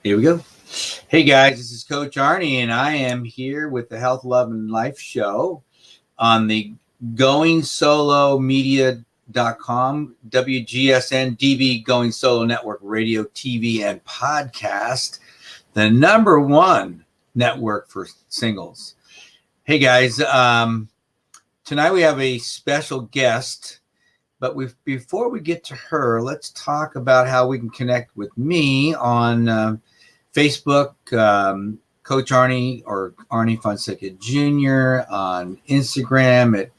Here we go. Hey guys, this is Coach Arnie, and I am here with the Health, Love, and Life show on the GoingSoloMedia.com, WGSN-DB Going Solo Network Radio, TV, and Podcast, the #1 network for singles. Hey guys, tonight we have a special guest, but before we get to her, let's talk about how we can connect with me on Facebook, Coach Arnie or Arnie Fonseca Jr. on Instagram at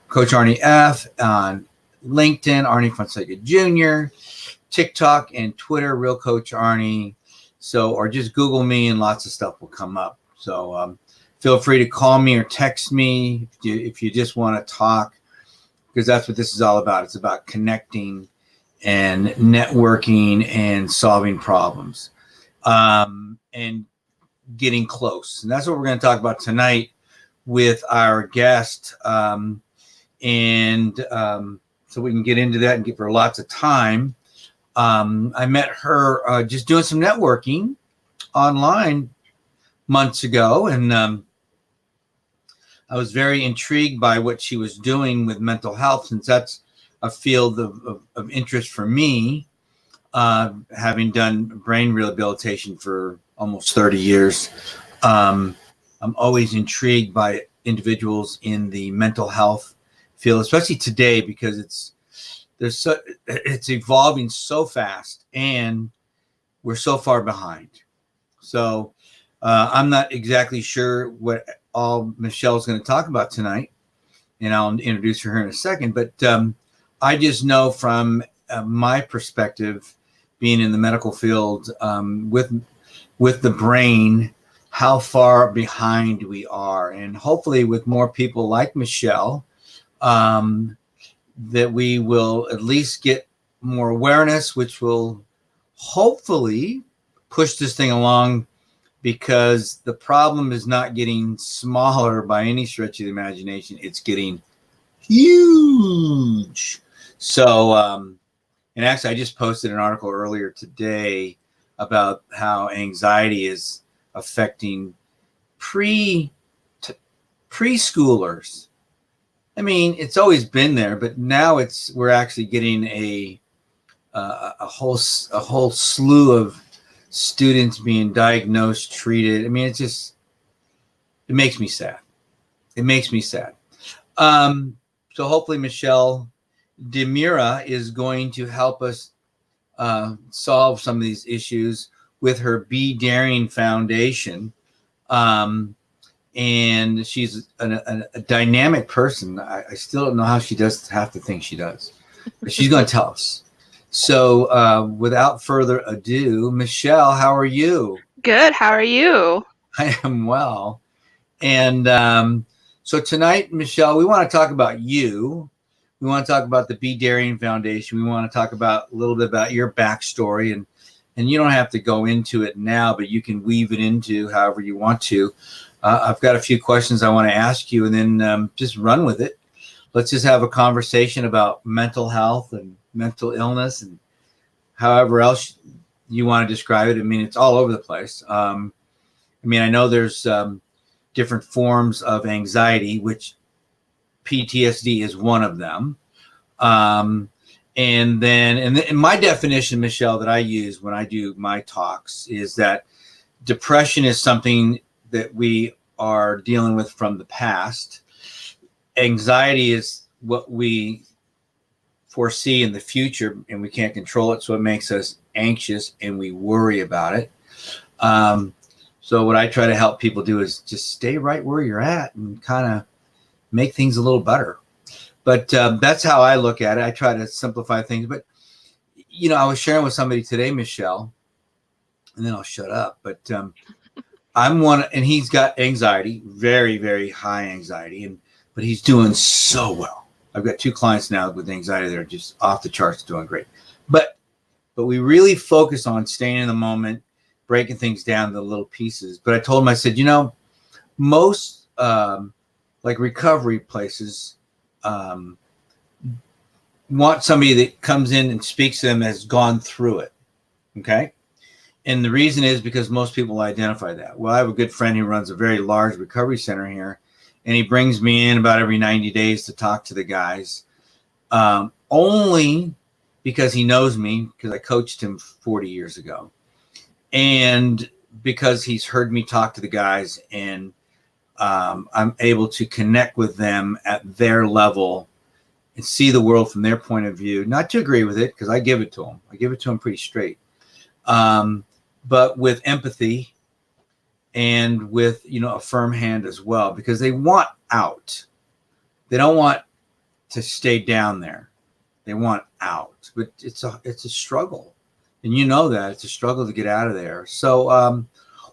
Coach Arnie F, on LinkedIn, Arnie Fonseca Jr., TikTok and Twitter, Real Coach Arnie. So, or just Google me and lots of stuff will come up. So feel free to call me or text me if you just want to talk, because that's what this is all about. It's about connecting and networking and solving problems and getting close. And that's what we're going to talk about tonight with our guest. So we can get into that and give her lots of time. I met her just doing some networking online months ago, and I was very intrigued by what she was doing with mental health, since that's a field of interest for me, having done brain rehabilitation for almost 30 years. I'm always intrigued by individuals in the mental health field, especially today, because it's evolving so fast and we're so far behind. So I'm not exactly sure what all Michelle's going to talk about tonight, and I'll introduce her in a second. But I just know from my perspective, being in the medical field with the brain, how far behind we are. And hopefully with more people like Michelle, that we will at least get more awareness, which will hopefully push this thing along, because the problem is not getting smaller by any stretch of the imagination. It's getting huge. So, and actually I just posted an article earlier today about how anxiety is affecting preschoolers. I mean, it's always been there, but now we're actually getting a whole slew of students being diagnosed, treated. I mean, it makes me sad. It makes me sad. So hopefully Michelle DiMuria is going to help us solve some of these issues with her Be Daring Foundation. And she's a dynamic person. I still don't know how she does half the things she does, but she's going to tell us. So without further ado, Michelle, how are you? Good. How are you? I am well. And so tonight, Michelle, we want to talk about you. We want to talk about the Be Daring Foundation. We want to talk about a little bit about your backstory, and you don't have to go into it now, but you can weave it into however you want to. I've got a few questions I want to ask you, and then just run with it. Let's just have a conversation about mental health and mental illness and however else you want to describe it. I mean, it's all over the place. I mean, I know there's different forms of anxiety, which PTSD is one of them. And my definition, Michelle, that I use when I do my talks is that depression is something that we are dealing with from the past. Anxiety is what we foresee in the future, and we can't control it, so it makes us anxious and we worry about it. So what I try to help people do is just stay right where you're at and kind of make things a little better. But that's how I look at it. I try to simplify things. But, you know, I was sharing with somebody today, Michelle, and then I'll shut up. But I'm one, and he's got anxiety, very, very high anxiety, but he's doing so well. I've got 2 clients now with anxiety that are just off the charts, doing great. But we really focus on staying in the moment, breaking things down to little pieces. But I told him, I said, you know, most like recovery places want somebody that comes in and speaks to them has gone through it. Okay. And the reason is because most people identify that. Well, I have a good friend who runs a very large recovery center here, and he brings me in about every 90 days to talk to the guys, only because he knows me, because I coached him 40 years ago. And because he's heard me talk to the guys, and I'm able to connect with them at their level and see the world from their point of view, not to agree with it, because I give it to them. I give it to them pretty straight. But with empathy and with, a firm hand as well, because they want out. They don't want to stay down there. They want out, but it's a struggle. And that it's a struggle to get out of there. So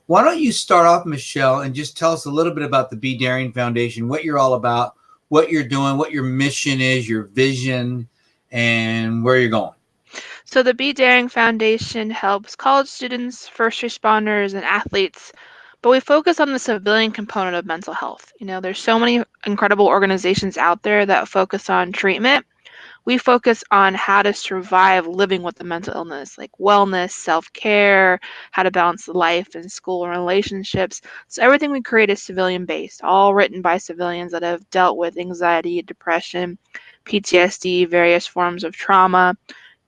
why don't you start off, Michelle, and just tell us a little bit about the Be Daring Foundation, what you're all about, what you're doing, what your mission is, your vision, and where you're going. So the Be Daring Foundation helps college students, first responders, and athletes, but we focus on the civilian component of mental health. There's so many incredible organizations out there that focus on treatment. We focus on how to survive living with a mental illness, like wellness, self-care, how to balance life and school and relationships. So everything we create is civilian-based, all written by civilians that have dealt with anxiety, depression, PTSD, various forms of trauma.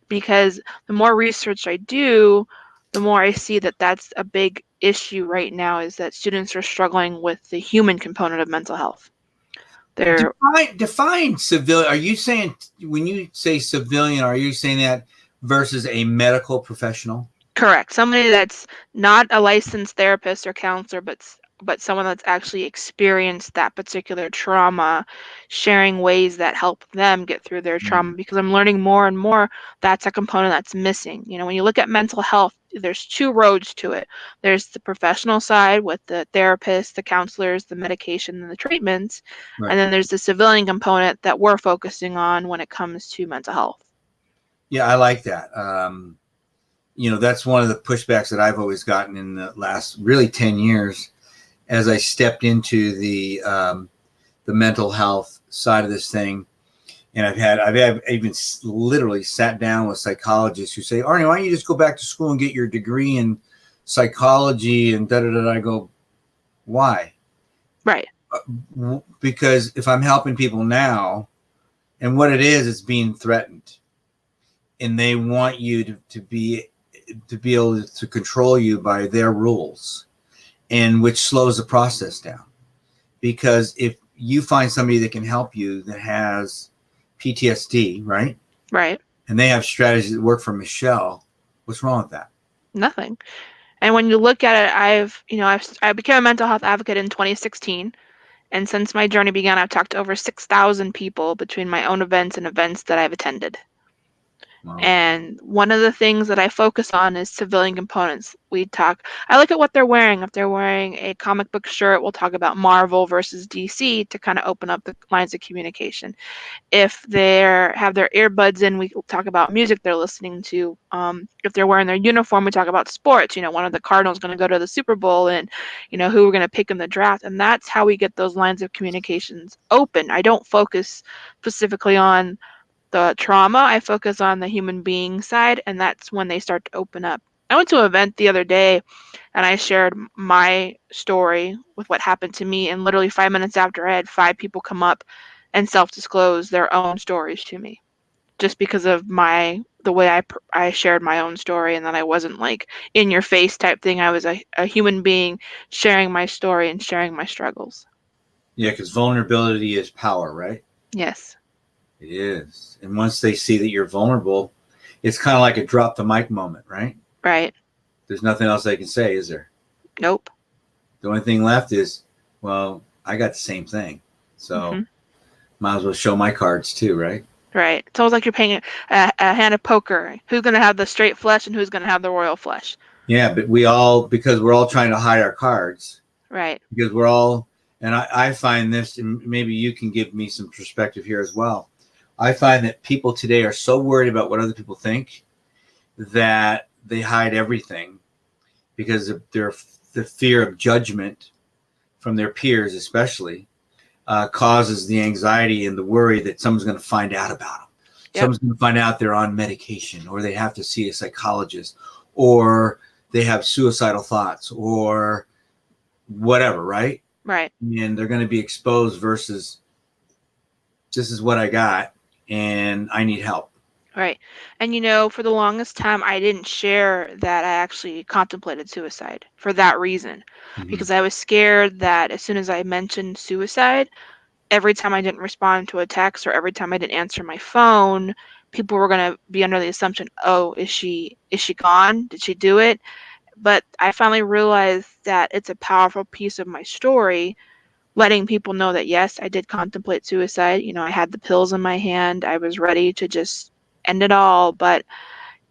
Because the more research I do, the more I see that that's a big issue right now, is that students are struggling with the human component of mental health. Define civilian. Are you saying, when you say civilian, are you saying that versus a medical professional? Correct. Somebody that's not a licensed therapist or counselor, but someone that's actually experienced that particular trauma, sharing ways that help them get through their trauma. Because I'm learning more and more that's a component that's missing. When you look at mental health, there's two roads to it. There's the professional side with the therapists, the counselors, the medication, and the treatments. Right. And then there's the civilian component that we're focusing on when it comes to mental health. Yeah, I like that. That's one of the pushbacks that I've always gotten in the last really 10 years as I stepped into the mental health side of this thing. And I've even literally sat down with psychologists who say, Arnie, why don't you just go back to school and get your degree in psychology and da-da-da-da. I go, why? Right. Because if I'm helping people now, and what it is, it's being threatened. And they want you to be able to control you by their rules, and which slows the process down. Because if you find somebody that can help you that has PTSD, right? Right. And they have strategies that work for Michelle, what's wrong with that? Nothing. And when you look at it, I became a mental health advocate in 2016. And since my journey began, I've talked to over 6,000 people between my own events and events that I've attended. Wow. And one of the things that I focus on is civilian components. I look at what they're wearing. If they're wearing a comic book shirt, we'll talk about Marvel versus DC to kind of open up the lines of communication. If they have their earbuds in, we talk about music they're listening to. If they're wearing their uniform, we talk about sports. One of the Cardinals going to go to the Super Bowl, and who we're going to pick in the draft. And that's how we get those lines of communications open. I don't focus specifically on the trauma. I focus on the human being side, and that's when they start to open up. I went to an event the other day, and I shared my story with what happened to me, and literally 5 minutes after, I had 5 people come up and self-disclose their own stories to me, just because of the way I shared my own story, and that I wasn't like in your face type thing. I was a human being sharing my story and sharing my struggles. Yeah, because vulnerability is power, right? Yes. It is. And once they see that you're vulnerable, it's kind of like a drop the mic moment, right? Right. There's nothing else they can say, is there? Nope. The only thing left is, well, I got the same thing. So might as well show my cards too, right? Right. It's almost like you're playing a hand of poker. Who's going to have the straight flush and who's going to have the royal flush? Yeah, but because we're all trying to hide our cards. Right. Because we're all, and I find this, and maybe you can give me some perspective here as well. I find that people today are so worried about what other people think that they hide everything because of the fear of judgment from their peers, especially, causes the anxiety and the worry that someone's going to find out about them. Yep. Someone's going to find out they're on medication, or they have to see a psychologist, or they have suicidal thoughts or whatever, right? Right. And they're going to be exposed versus this is what I got and I need help. Right. And you know, for the longest time, I didn't share that I actually contemplated suicide for that reason, Mm-hmm. because I was scared that as soon as I mentioned suicide, every time I didn't respond to a text or every time I didn't answer my phone, people were going to be under the assumption, oh, is she gone? Did she do it? But I finally realized that it's a powerful piece of my story, letting people know that yes, I did contemplate suicide. You know, I had the pills in my hand. I was ready to just end it all, but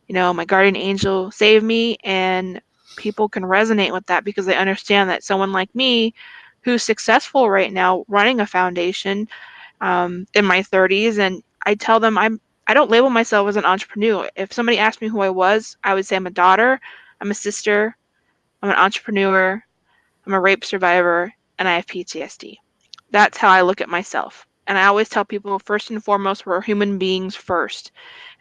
you know, my guardian angel saved me, and people can resonate with that because they understand that someone like me who's successful right now running a foundation in my 30s, and I tell them I don't label myself as an entrepreneur. If somebody asked me who I was, I would say I'm a daughter, I'm a sister, I'm an entrepreneur, I'm a rape survivor, and I have PTSD. That's how I look at myself. And I always tell people, first and foremost, we're human beings first.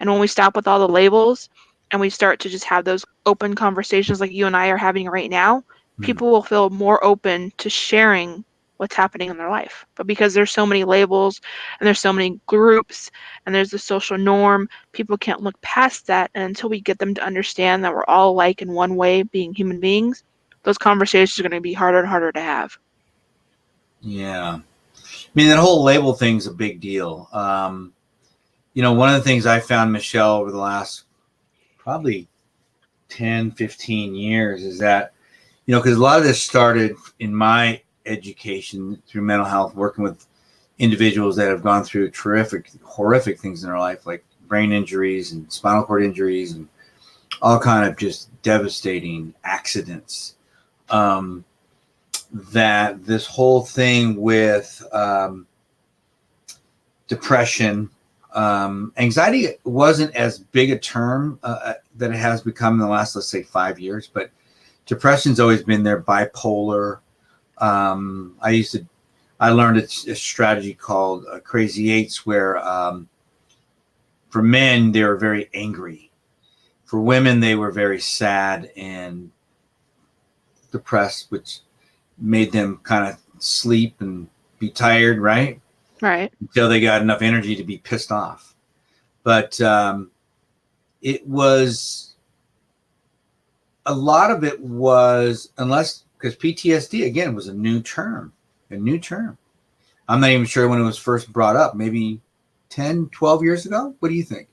And when we stop with all the labels and we start to just have those open conversations like you and I are having right now, people will feel more open to sharing what's happening in their life. But because there's so many labels and there's so many groups and there's the social norm, people can't look past that. And until we get them to understand that we're all alike in one way, being human beings, those conversations are going to be harder and harder to have. Yeah. I mean, that whole label thing's a big deal. You know, one of the things I found, Michelle, over the last probably 10, 15 years is that, you know, because a lot of this started in my education through mental health, working with individuals that have gone through terrific, horrific things in their life, like brain injuries and spinal cord injuries and all kind of just devastating accidents. That this whole thing with depression, anxiety wasn't as big a term that it has become in the last, let's say, 5 years, but depression's always been there. Bipolar. I learned a strategy called Crazy Eights, where for men, they were very angry. For women, they were very sad and depressed, which made them kind of sleep and be tired, right? Right. Until they got enough energy to be pissed off. But it was, a lot of it was, unless, because PTSD, again, was a new term. I'm not even sure when it was first brought up, maybe 10, 12 years ago. What do you think?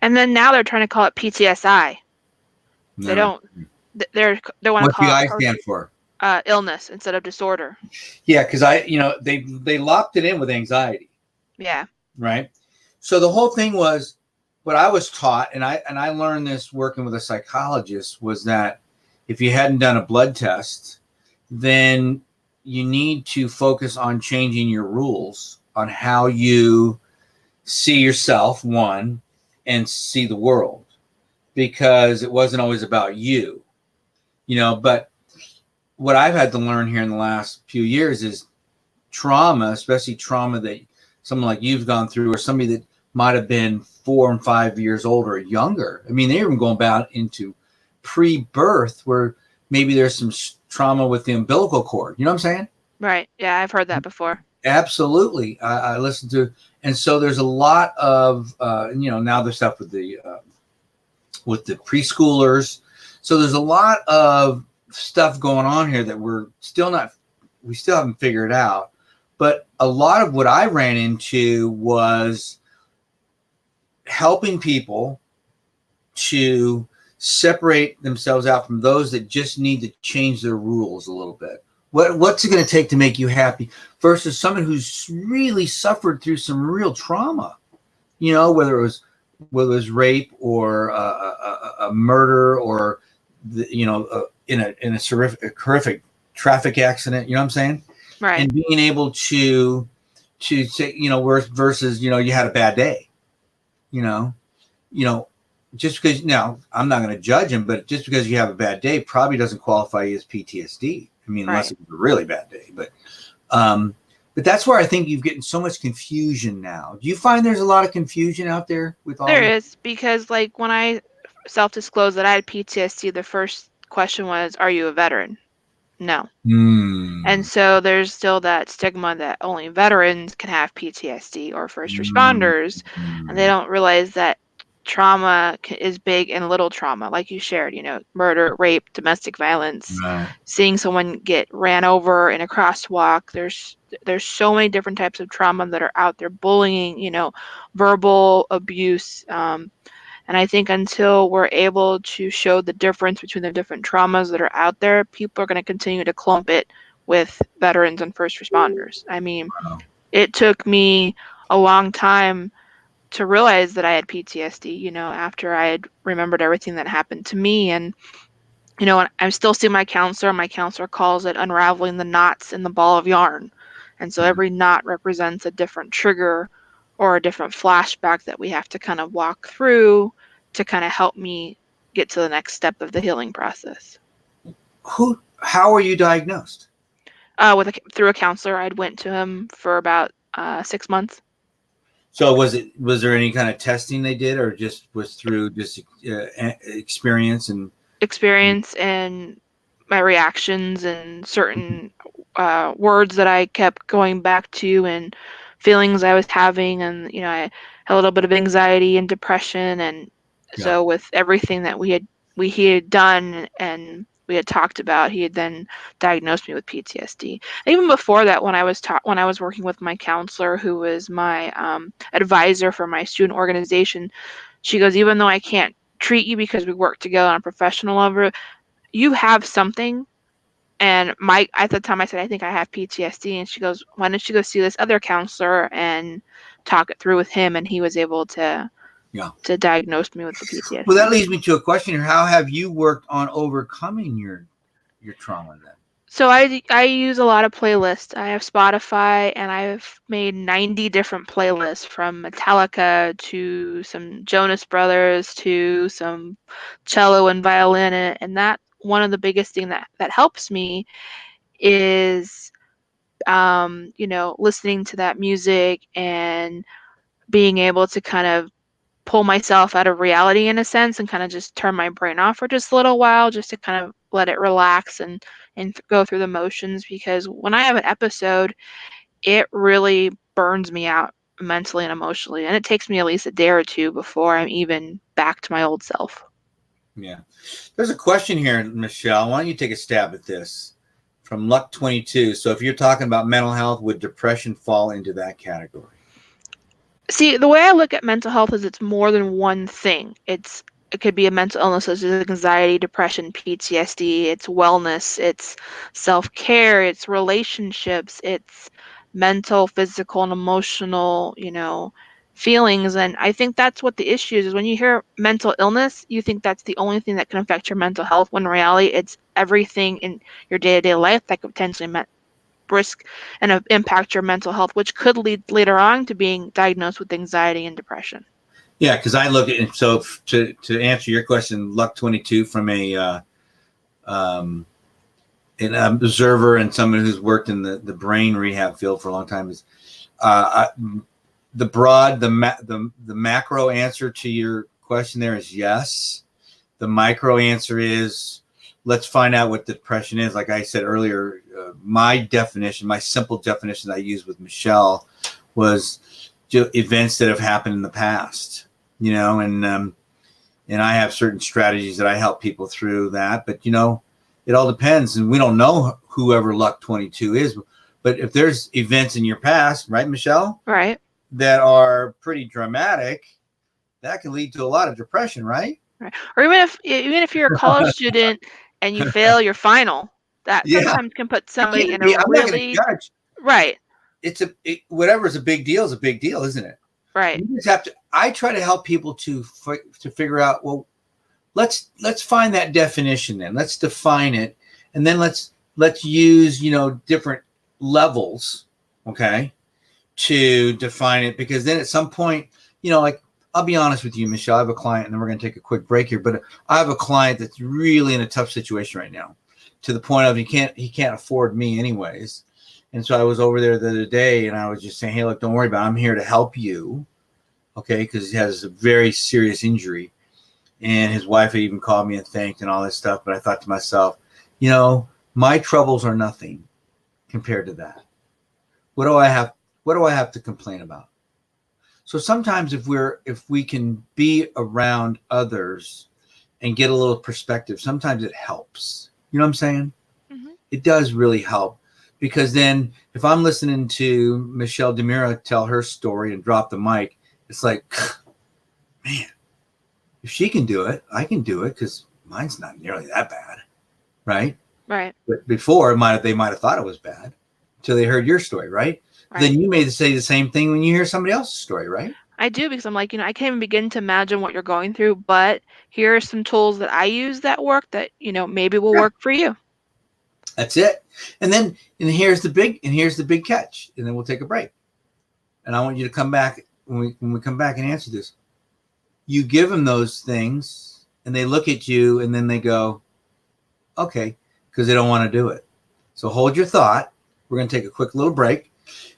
And then now they're trying to call it PTSI. No. They don't. They want to What's the call I it stand for? Illness instead of disorder. Yeah, because they locked it in with anxiety. Yeah. Right. So the whole thing was, what I was taught, and I learned this working with a psychologist, was that if you hadn't done a blood test, then you need to focus on changing your rules on how you see yourself, one, and see the world, because it wasn't always about you, you know. But what I've had to learn here in the last few years is trauma, especially trauma that someone like you've gone through, or somebody that might have been 4 and 5 years old or younger. I mean, they're even going back into pre-birth, where maybe there's some trauma with the umbilical cord. You know what I'm saying? Right. Yeah, I've heard that before. Absolutely. I listened to, and so there's a lot of, now there's stuff with the preschoolers. So there's a lot of stuff going on here that we still haven't figured out. But a lot of what I ran into was helping people to separate themselves out from those that just need to change their rules a little bit. What's it going to take to make you happy, versus someone who's really suffered through some real trauma, you know, whether it was rape or a murder, or in a horrific traffic accident. You know what I'm saying? Right. And being able to say, versus, you had a bad day, just because, now I'm not going to judge him, but just because you have a bad day probably doesn't qualify you as PTSD. I mean, unless it was a really bad day, but that's where I think you've getting so much confusion now. Do you find there's a lot of confusion out there with all? There is, because like when I self-disclosed that I had PTSD, the first question was, are you a veteran? No. Mm. And so there's still that stigma that only veterans can have PTSD or first Mm. responders, and they don't realize that trauma is big and little trauma, like you shared, murder, rape, domestic violence, Right. seeing someone get ran over in a crosswalk. There's so many different types of trauma that are out there, bullying, verbal abuse. And I think until we're able to show the difference between the different traumas that are out there, people are going to continue to clump it with veterans and first responders. I mean, Wow. it took me a long time to realize that I had PTSD, after I had remembered everything that happened to me. And, and I'm still seeing my counselor. My counselor calls it unraveling the knots in the ball of yarn. And so every knot represents a different trigger or a different flashback that we have to kind of walk through to kind of help me get to the next step of the healing process. How were you diagnosed? Through a counselor. I'd went to him for about 6 months. So was there any kind of testing they did, or just was through just experience and My reactions and certain words that I kept going back to and feelings I was having, and I had a little bit of anxiety and depression, and so with everything that he had done and we had talked about, he had then diagnosed me with PTSD. And even before that, when I was working with my counselor, who was my advisor for my student organization, she goes, even though I can't treat you because we work together on a professional level, you have something. And at the time I said, I think I have PTSD. And she goes, why don't you go see this other counselor and talk it through with him? And he was able to diagnose me with the PTSD. Well, that leads me to a question here. How have you worked on overcoming your trauma then? So I use a lot of playlists. I have Spotify, and I've made 90 different playlists, from Metallica to some Jonas Brothers to some cello and violin. And that one of the biggest thing that helps me is listening to that music and being able to kind of pull myself out of reality in a sense and kind of just turn my brain off for just a little while, just to kind of let it relax and go through the motions. Because when I have an episode, it really burns me out mentally and emotionally, and it takes me at least a day or two before I'm even back to my old self. Yeah. There's a question here, Michelle. Why don't you take a stab at this? From Luck 22. So if you're talking about mental health, would depression fall into that category? See, the way I look at mental health is it's more than one thing. It could be a mental illness such as anxiety, depression, PTSD. It's wellness, it's self-care, it's relationships, it's mental, physical, and emotional, feelings. And I think that's what the issue is when you hear mental illness, you think that's the only thing that can affect your mental health, when in reality it's everything in your day-to-day life that could potentially risk and impact your mental health, which could lead later on to being diagnosed with anxiety and depression. Yeah, because I look at it. So to answer your question, Luck 22 from an observer and someone who's worked in the brain rehab field for a long time is the macro answer to your question there is yes. The micro answer is, let's find out what depression is. Like I said earlier, my simple definition that I used with Michelle was events that have happened in the past, and I have certain strategies that I help people through that. But, it all depends. And we don't know whoever Luck 22 is. But if there's events in your past, right, Michelle? Right. That are pretty dramatic, that can lead to a lot of depression, right? Right. Or even if you're a college student and you fail your final, that sometimes can put somebody in a I'm not going to judge. Right. Whatever is a big deal is a big deal, isn't it? Right. You just have to. I try to help people to figure out. Well, let's find that definition. Then let's define it, and then let's use different levels, okay, to define it. Because then at some point, like, I'll be honest with you, Michelle. I have a client, and then we're going to take a quick break here. But I have a client that's really in a tough situation right now, to the point of he can't afford me anyways. And so I was over there the other day, and I was just saying, hey, look, don't worry about it. I'm here to help you, okay, because he has a very serious injury. and his wife had even called me and thanked and all this stuff. But I thought to myself, my troubles are nothing compared to that. What do I have? What do I have to complain about? So sometimes if we can be around others and get a little perspective, sometimes it helps. You know what I'm saying? Mm-hmm. It does really help, because then if I'm listening to Michelle DiMuria tell her story and drop the mic, it's like, man, if she can do it, I can do it, because mine's not nearly that bad, right? Right. But before they might have thought it was bad until they heard your story, right? Right. Then you may say the same thing when you hear somebody else's story, right? I do, because I'm like, I can't even begin to imagine what you're going through, but here are some tools that I use that work that, maybe will work for you. That's it. And here's the big catch. And then we'll take a break. And I want you to come back when we come back and answer this. You give them those things and they look at you and then they go, okay, because they don't want to do it. So hold your thought. We're going to take a quick little break.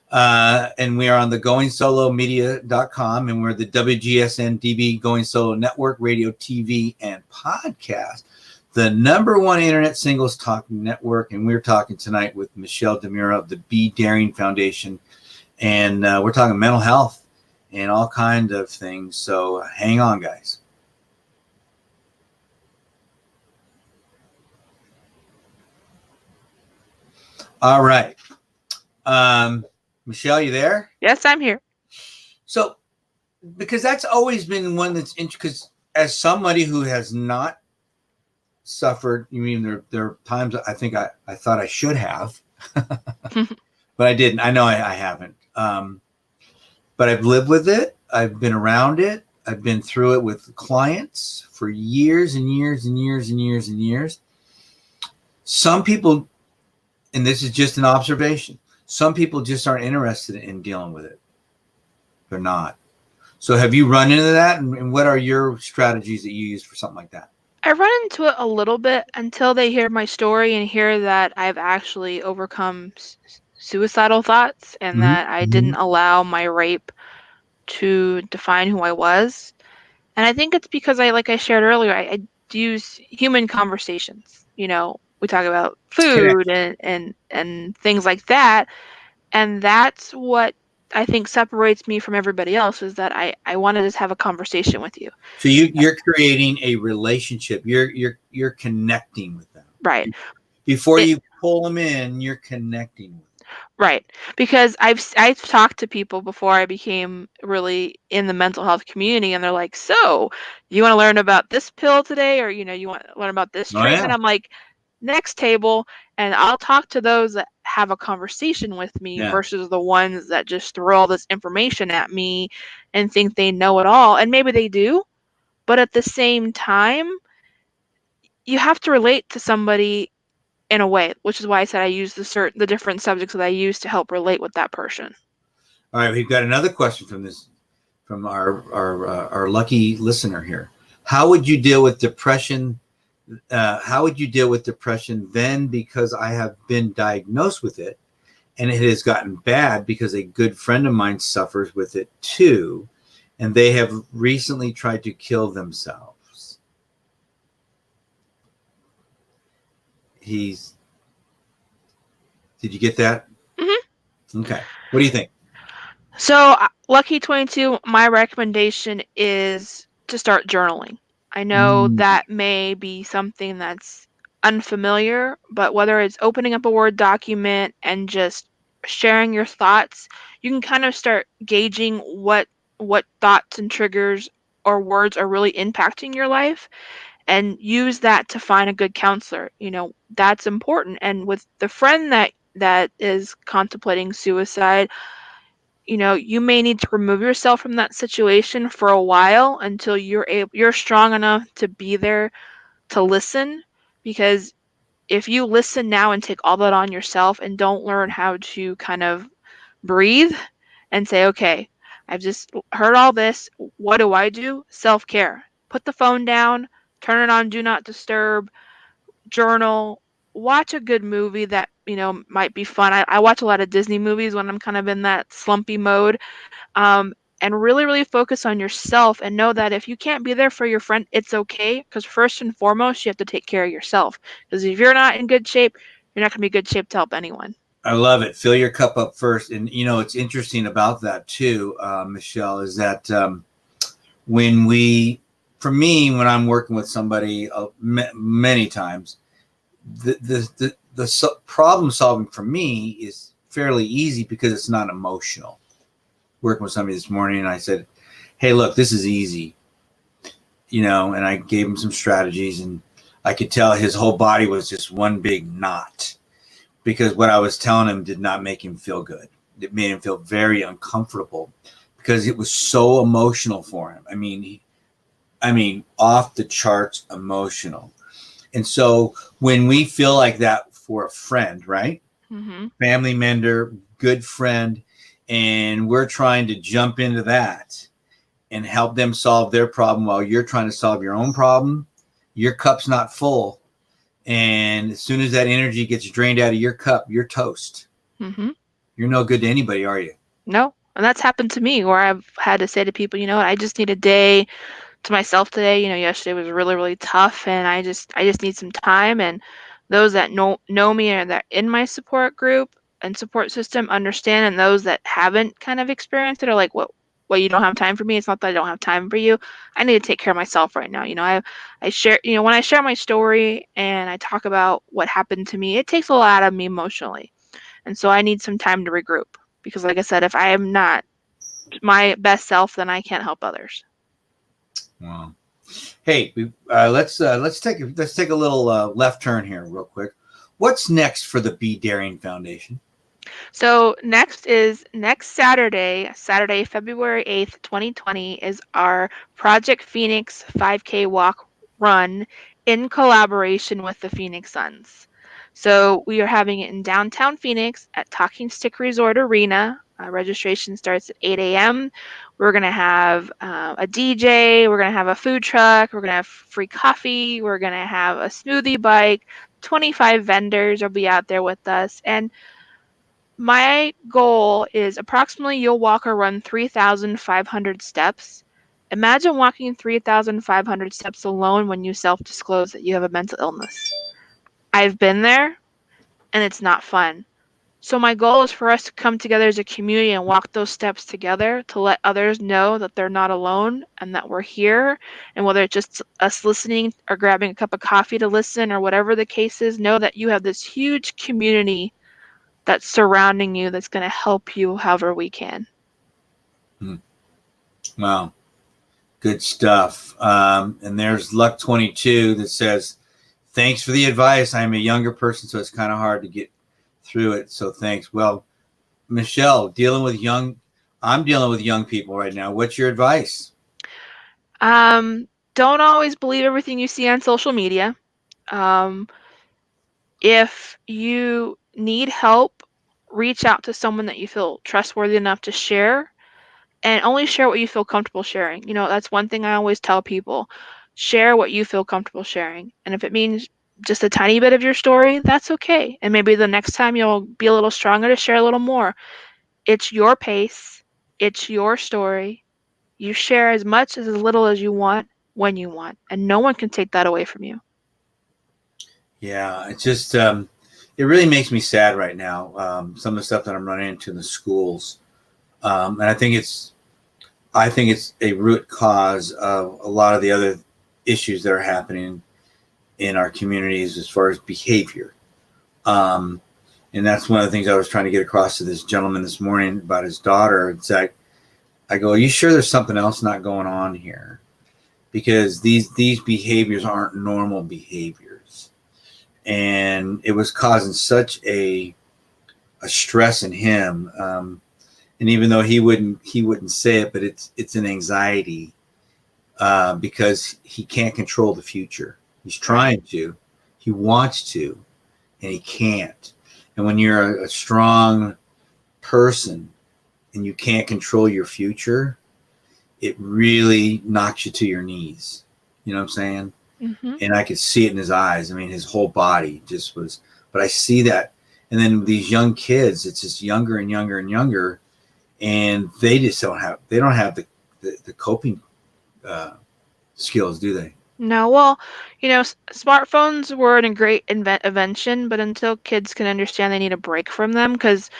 And we are on the goingsolomedia.com, and we're the WGSN-DB Going Solo Network, radio, TV, and podcast, the #1 internet singles talk network. And we're talking tonight with Michelle DiMuria of the Be Daring Foundation. And we're talking mental health and all kinds of things. So hang on, guys. All right. Michelle, you there? Yes, I'm here. So, because that's always been one that's interesting, because as somebody who has not suffered, there are times I think I thought I should have, but I didn't. I know I haven't. But I've lived with it. I've been around it. I've been through it with clients for years and years and years and years and years. Some people, and this is just an observation, some people just aren't interested in dealing with it. They're not. So have you run into that? And what are your strategies that you use for something like that? I run into it a little bit until they hear my story and hear that I've actually overcome suicidal thoughts, and that I didn't allow my rape to define who I was. And I think it's because like I shared earlier, I use human conversations. We talk about food and things like that. And that's what I think separates me from everybody else, is that I want to just have a conversation with you. So you're creating a relationship. You're connecting with them. Right. Before you pull them in, you're connecting with them. Right. Because I've talked to people before I became really in the mental health community, and they're like, so you want to learn about this pill today, or you want to learn about this treatment? Yeah. I'm like, next table, and I'll talk to those that have a conversation with me versus the ones that just throw all this information at me and think they know it all. And maybe they do, but at the same time, you have to relate to somebody in a way, which is why I said I use the different subjects that I use to help relate with that person. All right, we've got another question from our lucky listener here. How would you deal with depression? How would you deal with depression then? Because I have been diagnosed with it, and it has gotten bad because a good friend of mine suffers with it too, and they have recently tried to kill themselves. Did you get that? Mm-hmm. Okay. What do you think? So, Lucky 22, my recommendation is to start journaling. I know that may be something that's unfamiliar, but whether it's opening up a Word document and just sharing your thoughts, you can kind of start gauging what thoughts and triggers or words are really impacting your life, and use that to find a good counselor. That's important. And with the friend that is contemplating suicide, you may need to remove yourself from that situation for a while until you're strong enough to be there to listen. Because if you listen now and take all that on yourself and don't learn how to kind of breathe and say, okay, I've just heard all this, what do I do? Self-care. Put the phone down, turn it on do not disturb, journal, watch a good movie that might be fun. I watch a lot of Disney movies when I'm kind of in that slumpy mode. and really, really focus on yourself and know that if you can't be there for your friend, it's okay. Because first and foremost, you have to take care of yourself. Because if you're not in good shape, you're not going to be in good shape to help anyone. I love it. Fill your cup up first. And, you know, it's interesting about that too, Michelle, is that for me, when I'm working with somebody many times, the problem solving for me is fairly easy because it's not emotional. Working with somebody this morning, and I said, hey, look, this is easy, you know, and I gave him some strategies, and I could tell his whole body was just one big knot because what I was telling him did not make him feel good. It made him feel very uncomfortable because it was so emotional for him. I mean, off the charts emotional. And so when we feel like that for a friend, right? Mm-hmm. Family member, good friend, and we're trying to jump into that and help them solve their problem while you're trying to solve your own problem, your cup's not full. And as soon as that energy gets drained out of your cup, you're toast. Mm-hmm. You're no good to anybody, are you? No. And that's happened to me where I've had to say to people, you know what, I just need a day to myself today. You know, yesterday was really, really tough and I just need some time. And those that know me or that in my support group and support system understand, and those that haven't kind of experienced it are like, what, you don't have time for me? It's not that I don't have time for you. I need to take care of myself right now. You know, I share, you know, when I share my story and I talk about what happened to me, it takes a lot out of me emotionally. And so I need some time to regroup because like I said, if I am not my best self, then I can't help others. Wow. Hey, let's take a little left turn here real quick. What's next for the Be Daring Foundation? So next Saturday, February 8th, 2020 is our Project Phoenix 5K walk run in collaboration with the Phoenix Suns. So we are having it in downtown Phoenix at Talking Stick Resort Arena. Registration starts at 8 a.m. We're going to have a DJ. We're going to have a food truck. We're going to have free coffee. We're going to have a smoothie bike. 25 vendors will be out there with us. And my goal is approximately you'll walk or run 3,500 steps. Imagine walking 3,500 steps alone when you self-disclose that you have a mental illness. I've been there, and it's not fun. So my goal is for us to come together as a community and walk those steps together to let others know that they're not alone and that we're here. And whether it's just us listening or grabbing a cup of coffee to listen or whatever the case is, know that you have this huge community that's surrounding you that's going to help you however we can. Wow. Good stuff. And there's Luck 22 that says, thanks for the advice. I'm a younger person, so it's kind of hard to get through it. So thanks. Well, Michelle, I'm dealing with young people right now. What's your advice? Don't always believe everything you see on social media. If you need help, reach out to someone that you feel trustworthy enough to share, and only share what you feel comfortable sharing. You know, that's one thing I always tell people. Share what you feel comfortable sharing. And if it means just a tiny bit of your story, that's okay. And maybe the next time you'll be a little stronger to share a little more. It's your pace. It's your story. You share as much as little as you want when you want. And no one can take that away from you. Yeah, it's just, it really makes me sad right now. Some of the stuff that I'm running into in the schools. And I think it's a root cause of a lot of the other issues that are happening in our communities as far as behavior. And that's one of the things I was trying to get across to this gentleman this morning about his daughter. It's like, I go, are you sure there's something else not going on here? Because these behaviors aren't normal behaviors. And it was causing such a stress in him. And even though he wouldn't say it, but it's an anxiety because he can't control the future. He's trying to, he wants to, and he can't. And when you're a strong person and you can't control your future, it really knocks you to your knees. You know what I'm saying? Mm-hmm. And I could see it in his eyes. I mean, his whole body just was, but I see that. And then these young kids, it's just younger and younger and younger. and they just don't have the coping skills, do they? No, well, smartphones were a great invention, but until kids can understand they need a break from them, because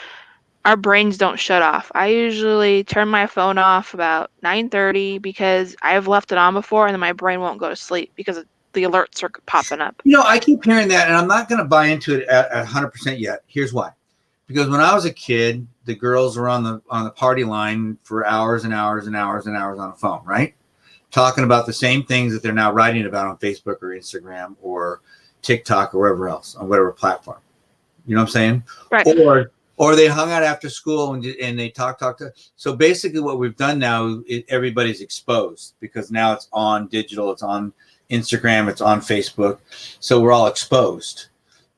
our brains don't shut off. I usually turn my phone off about 9:30 because I've left it on before, and then my brain won't go to sleep because the alerts are popping up. I keep hearing that, and I'm not going to buy into it at 100% yet. Here's why. Because when I was a kid, the girls were on the party line for hours and hours and hours and hours on the phone, right? Talking about the same things that they're now writing about on Facebook or Instagram or TikTok or wherever else, on whatever platform. You know what I'm saying? Right. Or they hung out after school and they talk. So basically what we've done now, everybody's exposed because now it's on digital, it's on Instagram, it's on Facebook. So we're all exposed.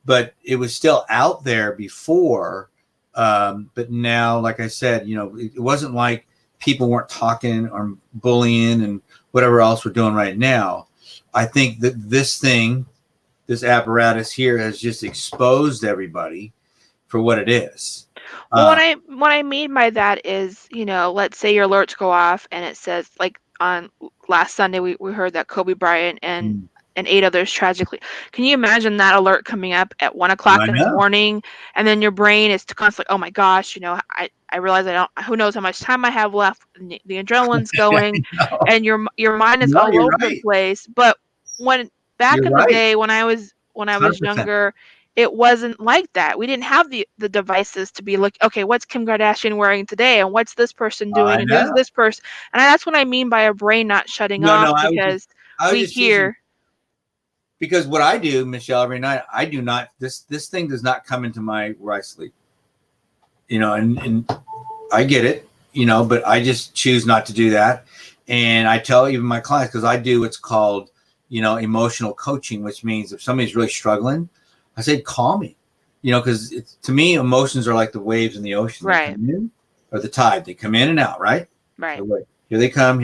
But it was still out there before. But now, like I said, it wasn't like people weren't talking or bullying and whatever else we're doing right now. I think that this apparatus here has just exposed everybody for what it is. Well, what I mean by that is, let's say your alerts go off and it says, like on last Sunday, we heard that Kobe Bryant and 8 others tragically. Can you imagine that alert coming up at 1:00 in the morning, and then your brain is constantly, oh my gosh, I realize who knows how much time I have left. And the adrenaline's going, and your mind is all over the place. But back in the day when I was 100%. Younger, it wasn't like that. We didn't have the devices to be like, okay, what's Kim Kardashian wearing today, and what's this person doing, and who's this person, and that's what I mean by a brain not shutting off, because we hear. Because what I do, Michelle, every night, I do not, this thing does not come into where I sleep, and I get it, but I just choose not to do that. And I tell even my clients, because I do what's called, emotional coaching, which means if somebody's really struggling, I say, call me, because to me, emotions are like the waves in the ocean. Right. They come in, or the tide, they come in and out, right? Right. Here they come.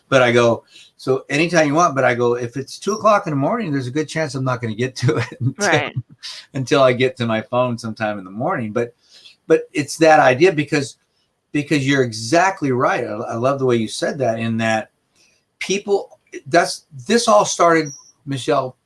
But I go, so anytime you want, but I go, if it's 2:00 in the morning, there's a good chance I'm not going to get to it until I get to my phone sometime in the morning. But it's that idea because you're exactly right. I love the way you said that, in that this all started, Michelle.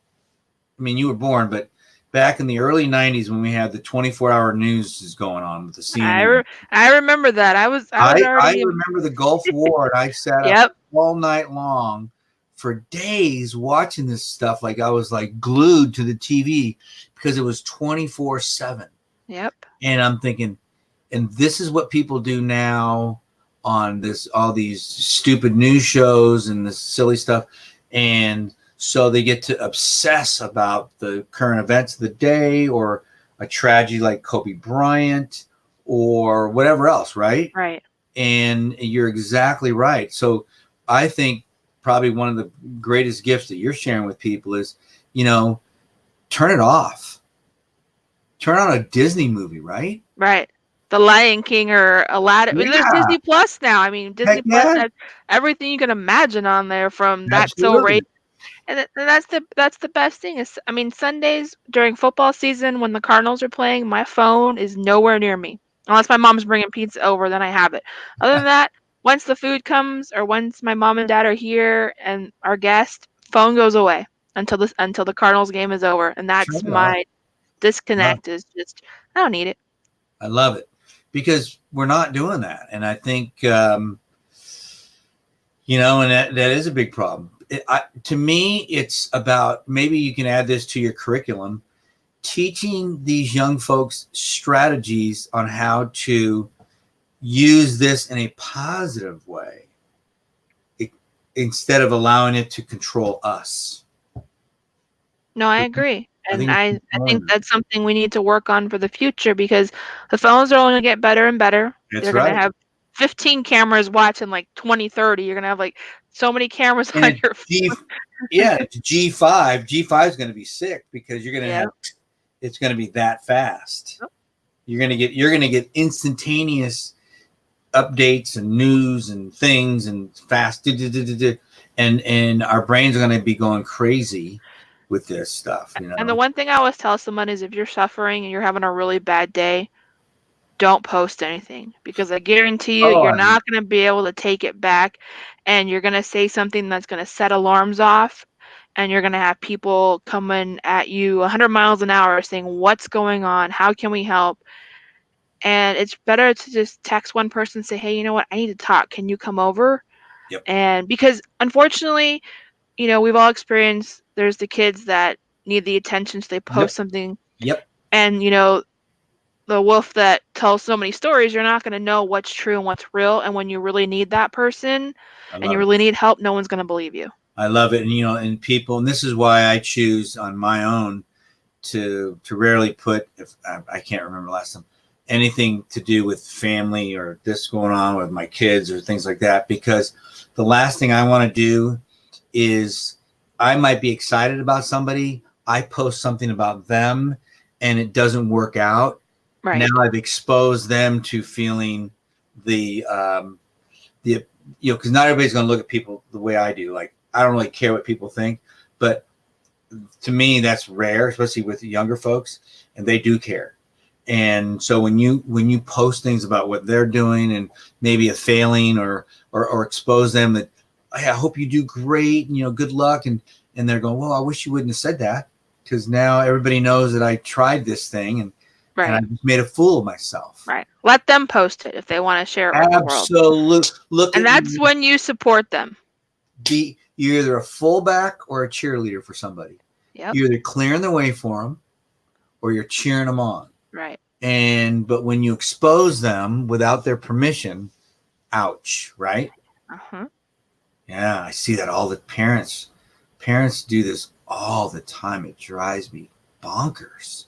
I mean, you were born, but back in the early 90s when we had the 24-hour news is going on with the CNN. I remember that. I remember the Gulf War, and I sat up all night long for days watching this stuff. Like I was like glued to the TV because it was 24/7. Yep. And I'm thinking, and this is what people do now on all these stupid news shows and this silly stuff. And so they get to obsess about the current events of the day, or a tragedy like Kobe Bryant, or whatever else, right? Right. And you're exactly right. So I think probably one of the greatest gifts that you're sharing with people is, turn it off. Turn on a Disney movie, right? Right. The Lion King or Aladdin. Yeah. There's Disney Plus now. I mean, Disney Plus has everything you can imagine on there, from That's So Rated. And that's the best thing is, I mean, Sundays during football season when the Cardinals are playing, my phone is nowhere near me unless my mom's bringing pizza over. Then I have it. Other than that, once the food comes or once my mom and dad are here and our guest, phone goes away until the Cardinals game is over, and that's my disconnect. Is just, I don't need it. I love it because we're not doing that, and I think and that is a big problem. To me, it's about, maybe you can add this to your curriculum, teaching these young folks strategies on how to use this in a positive way instead of allowing it to control us. No, I agree. And I think that's something we need to work on for the future, because the phones are only going to get better and better. They're going to have 15 cameras watching like 20, 30. You're going to have like so many cameras on your phone. It's G5. G5 is going to be sick because you're going to have, it's going to be that fast. Yep. You're going to get instantaneous updates and news and things and fast. And our brains are going to be going crazy with this stuff. And the one thing I always tell someone is, if you're suffering and you're having a really bad day, don't post anything, because I guarantee you, Oh, you're not going to be able to take it back, and you're going to say something that's going to set alarms off, and you're going to have people coming at you 100 miles an hour saying, what's going on? How can we help? And it's better to just text one person and say, hey, you know what? I need to talk. Can you come over? yep, And because unfortunately, we've all experienced, there's the kids that need the attention, so they post yep, something, yep. and the wolf that tells so many stories, you're not going to know what's true and what's real. And when you really need that person I and you love it. really need help, no one's going to believe you. I love it. And, and people, and this is why I choose on my own to rarely put, if I can't remember last time, anything to do with family or this going on with my kids or things like that, because the last thing I want to do is, I might be excited about somebody, I post something about them and it doesn't work out. Now Right. I've exposed them to feeling the because not everybody's going to look at people the way I do. Like, I don't really care what people think, but to me that's rare, especially with the younger folks, and they do care. And so when you post things about what they're doing and maybe a failing or expose them that, hey, I hope you do great and good luck, and they're going, well, I wish you wouldn't have said that, because now everybody knows that I tried this thing and I Right. just made a fool of myself. Right. Let them post it if they want to share it with the world. Absolutely. Look And at that's you. when you support them. You're either a fullback or a cheerleader for somebody. Yep. You're either clearing the way for them or you're cheering them on. Right. But when you expose them without their permission, ouch, right? Uh-huh. Yeah, I see that all the parents do this all the time. It drives me bonkers,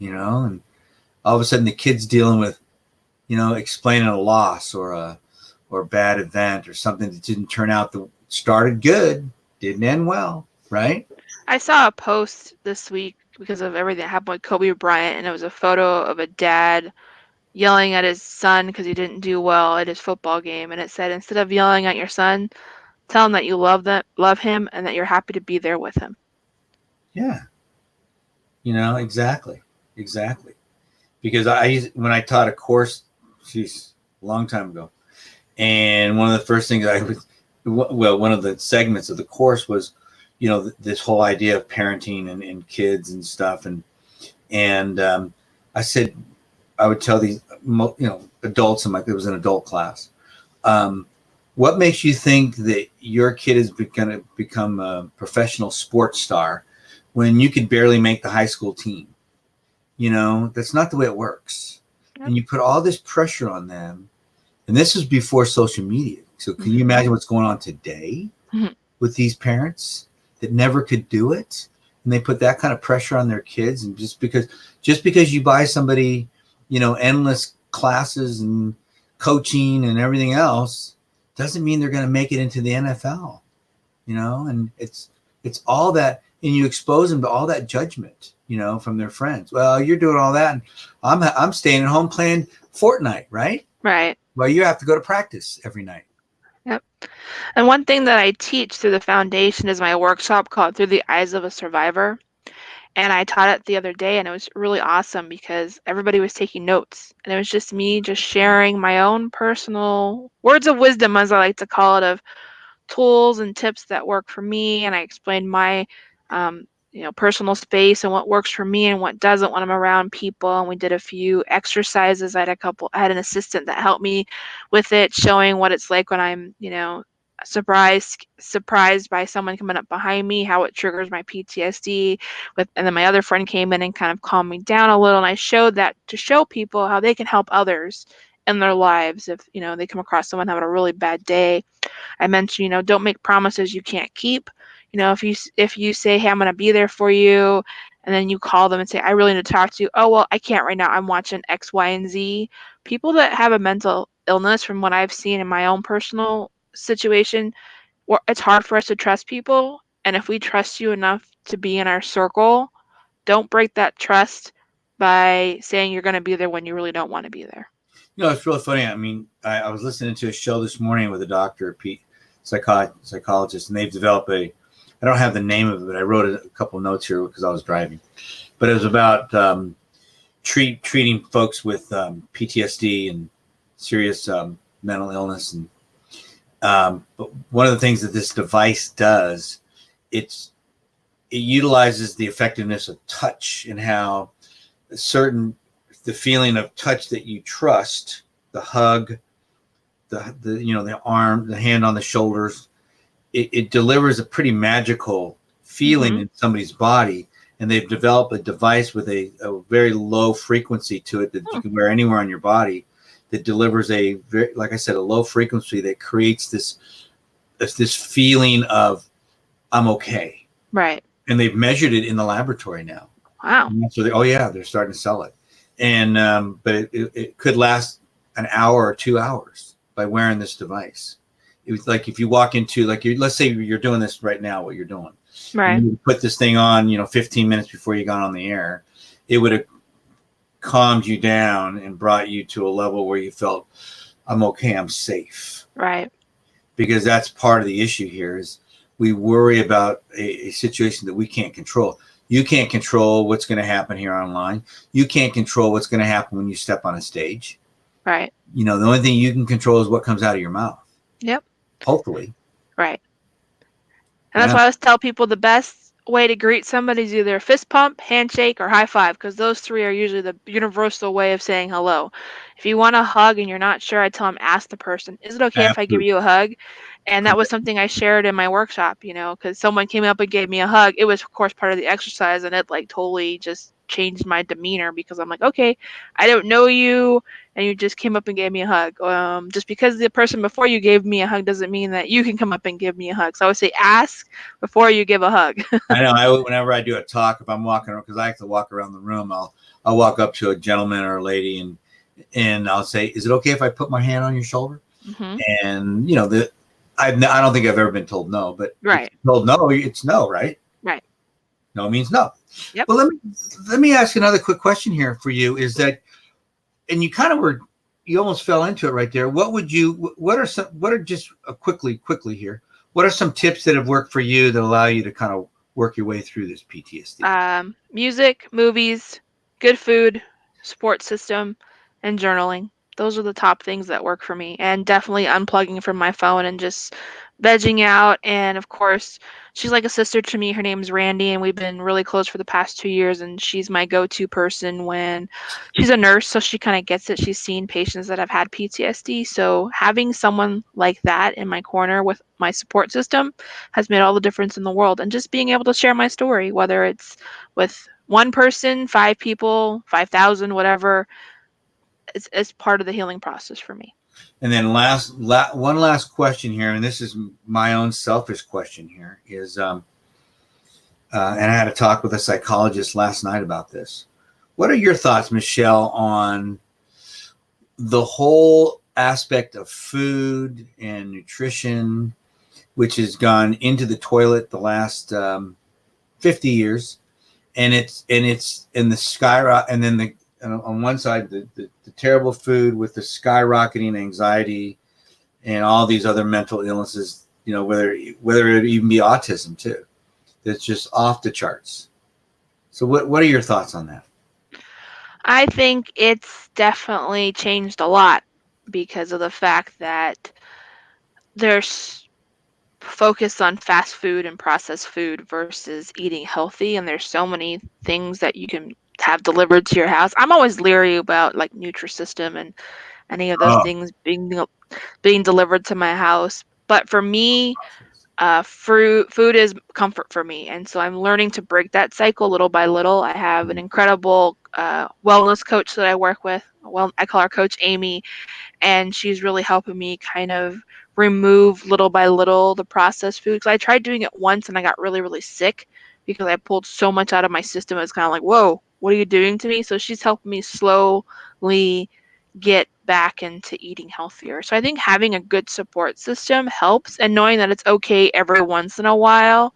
and all of a sudden the kid's dealing with, explaining a loss or a bad event or something that didn't turn out, that started good, didn't end well, right? I saw a post this week because of everything that happened with Kobe Bryant, and it was a photo of a dad yelling at his son because he didn't do well at his football game, and it said, instead of yelling at your son, tell him that you love him, and that you're happy to be there with him. Yeah, exactly. Because when I taught a course, geez, a long time ago, and one of the first things one of the segments of the course was, this whole idea of parenting and kids and stuff, and I said, I would tell these adults, it was an adult class, what makes you think that your kid is going to become a professional sports star when you could barely make the high school team? That's not the way it works. Yep. And you put all this pressure on them, and this was before social media. So can you imagine what's going on today with these parents that never could do it? And they put that kind of pressure on their kids, and just because you buy somebody, endless classes and coaching and everything else, doesn't mean they're going to make it into the NFL. And it's all that, and you expose them to all that judgment, from their friends. Well, you're doing all that, and I'm staying at home playing Fortnite, right? Right. Well, you have to go to practice every night. Yep. And one thing that I teach through the foundation is my workshop called Through the Eyes of a Survivor. And I taught it the other day, and it was really awesome because everybody was taking notes. And it was just me just sharing my own personal words of wisdom, as I like to call it, of tools and tips that work for me. And I explained my personal space and what works for me and what doesn't when I'm around people. And we did a few exercises. I had an assistant that helped me with it, showing what it's like when I'm surprised by someone coming up behind me, how it triggers my PTSD. And then my other friend came in and kind of calmed me down a little, and I showed that to show people how they can help others in their lives if they come across someone having a really bad day. I mentioned, don't make promises you can't keep. If you say, hey, I'm going to be there for you, and then you call them and say, I really need to talk to you. Oh, well, I can't right now. I'm watching X, Y, and Z. People that have a mental illness, from what I've seen in my own personal situation, it's hard for us to trust people. And if we trust you enough to be in our circle, don't break that trust by saying you're going to be there when you really don't want to be there. It's really funny. I mean, I was listening to a show this morning with a doctor, Pete, psychologist, and they've developed I don't have the name of it, but I wrote a couple of notes here because I was driving. But it was about, treating folks with PTSD and serious mental illness. And but one of the things that this device does, it utilizes the effectiveness of touch and how the feeling of touch that you trust, the hug, the arm, the hand on the shoulders, it delivers a pretty magical feeling in somebody's body. And they've developed a device with a very low frequency to it that you can wear anywhere on your body that delivers like I said, a low frequency that creates this feeling of I'm okay. Right. And they've measured it in the laboratory now. Wow. So they're starting to sell it. And but it could last an hour or 2 hours by wearing this device. It was like if you walk into let's say you're doing this right now, what you're doing. Right. You put this thing on, 15 minutes before you got on the air, it would have calmed you down and brought you to a level where you felt, I'm okay, I'm safe. Right. Because that's part of the issue here is we worry about a situation that we can't control. You can't control what's going to happen here online. You can't control what's going to happen when you step on a stage. Right. The only thing you can control is what comes out of your mouth. Yep. Hopefully. Right. And that's why I always tell people the best way to greet somebody is either fist pump, handshake, or high five, because those three are usually the universal way of saying hello. If you want a hug and you're not sure, I tell them, ask the person, is it okay if I give you a hug? And that was something I shared in my workshop, because someone came up and gave me a hug. It was, of course, part of the exercise, and it totally just changed my demeanor because I'm like, okay, I don't know you, and you just came up and gave me a hug. Just because the person before you gave me a hug doesn't mean that you can come up and give me a hug. So I would say ask before you give a hug. I know. Whenever I do a talk, if I'm walking around, because I have to walk around the room, I'll walk up to a gentleman or a lady and I'll say, "Is it okay if I put my hand on your shoulder?" Mm-hmm. And I don't think I've ever been told no, but right. Told no, it's no, right? Right. No means no. Yep. Well, let me ask another quick question here for you. Is that, and you almost fell into it right there. What are just quickly here? What are some tips that have worked for you that allow you to kind of work your way through this PTSD? Music, movies, good food, support system, and journaling. Those are the top things that work for me. And definitely unplugging from my phone and just vegging out. And of course, she's like a sister to me. Her name's Randy, and we've been really close for the past 2 years. And she's my go-to person when she's a nurse, so she kind of gets it. She's seen patients that have had PTSD. So having someone like that in my corner with my support system has made all the difference in the world. And just being able to share my story, whether it's with one person, 5 people, 5,000, whatever, it's part of the healing process for me. And then one last question here, and this is my own selfish question here, is, and I had a talk with a psychologist last night about this. What are your thoughts, Michelle, on the whole aspect of food and nutrition, which has gone into the toilet the last 50 years, and it's in the skyrocket, and then on one side the terrible food with the skyrocketing anxiety and all these other mental illnesses, whether it even be autism too, that's just off the charts. So what are your thoughts on that? I think it's definitely changed a lot because of the fact that there's focus on fast food and processed food versus eating healthy, and there's so many things that you can have delivered to your house. I'm always leery about like Nutrisystem and any of those things being delivered to my house. But for me, food is comfort for me, and so I'm learning to break that cycle little by little. I have an incredible wellness coach that I work with. Well, I call her Coach Amy, and she's really helping me kind of remove little by little the processed food. Because I tried doing it once and I got really, really sick because I pulled so much out of my system. It's kind of like, whoa, what are you doing to me? So she's helping me slowly get back into eating healthier. So I think having a good support system helps, and knowing that it's okay every once in a while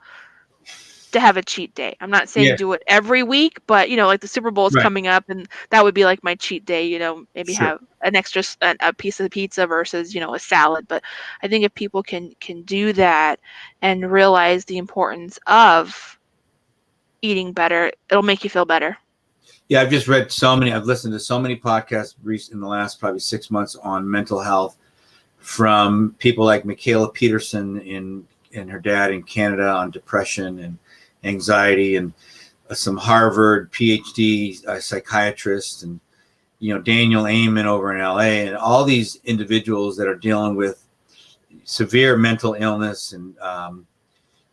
to have a cheat day. I'm not saying do it every week, but like the Super Bowl is coming up, and that would be like my cheat day. Maybe have an extra a piece of pizza versus a salad. But I think if people can do that and realize the importance of eating better, it'll make you feel better. Yeah, I've just read so many. I've listened to so many podcasts in the last probably 6 months on mental health from people like Michaela Peterson and her dad in Canada on depression and anxiety, and some Harvard PhD psychiatrists, and Daniel Amen over in LA, and all these individuals that are dealing with severe mental illness and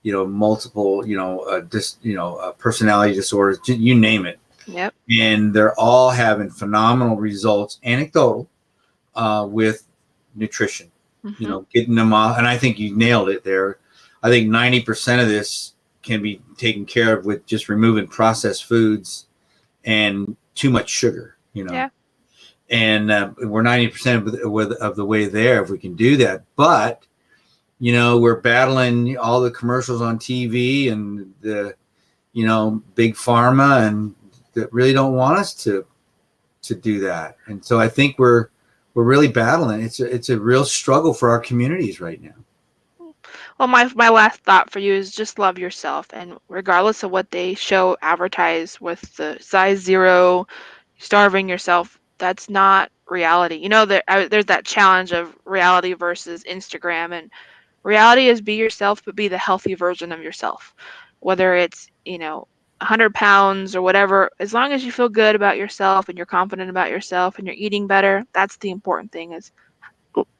multiple personality disorders, you name it. Yep. And they're all having phenomenal results, anecdotal, with nutrition. Mm-hmm. Getting them off. And I think you nailed it there. I think 90% of this can be taken care of with just removing processed foods and too much sugar. Yeah. And we're 90% of the way there if we can do that. But we're battling all the commercials on TV and the big pharma, and that really don't want us to do that. And so I think we're really battling. It's a real struggle for our communities right now. Well, my last thought for you is just love yourself, and regardless of what they show advertise with the size 0, starving yourself, that's not reality. There's that challenge of reality versus Instagram, and reality is be yourself, but be the healthy version of yourself. Whether it's 100 pounds or whatever, as long as you feel good about yourself and you're confident about yourself and you're eating better, that's the important thing, is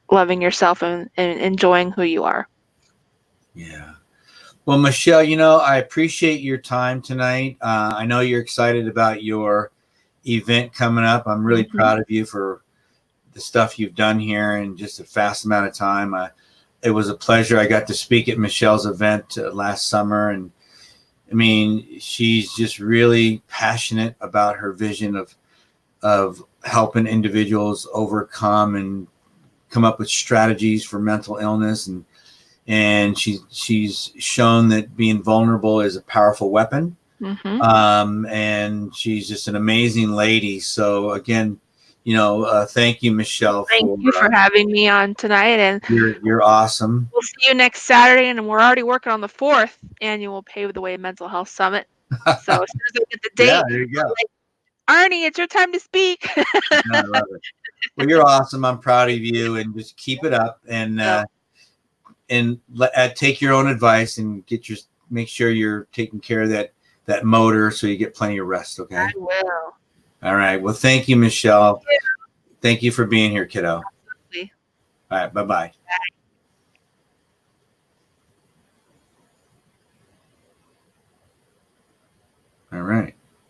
loving yourself and enjoying who you are. Yeah. Well, Michelle, I appreciate your time tonight. I know you're excited about your event coming up. I'm really proud of you for the stuff you've done here in just a fast amount of time. It was a pleasure. I got to speak at Michelle's event last summer, and I mean, she's just really passionate about her vision of helping individuals overcome and come up with strategies for mental illness, and she's shown that being vulnerable is a powerful weapon. And she's just an amazing lady. So again, thank you, Michelle. Thank you for having me on tonight, and you're awesome. We'll see you next Saturday, and we're already working on the 4th annual Pave the Way Mental Health Summit. So as soon as I get the date, yeah, there you go. Like, Arnie, it's your time to speak. I love it. Well, you're awesome. I'm proud of you, and just keep it up, and take your own advice and make sure you're taking care of that motor so you get plenty of rest. Okay. I will. All right. Well, thank you, Michelle. Thank you for being here, kiddo. Absolutely. All right. Bye-bye. Bye. All right.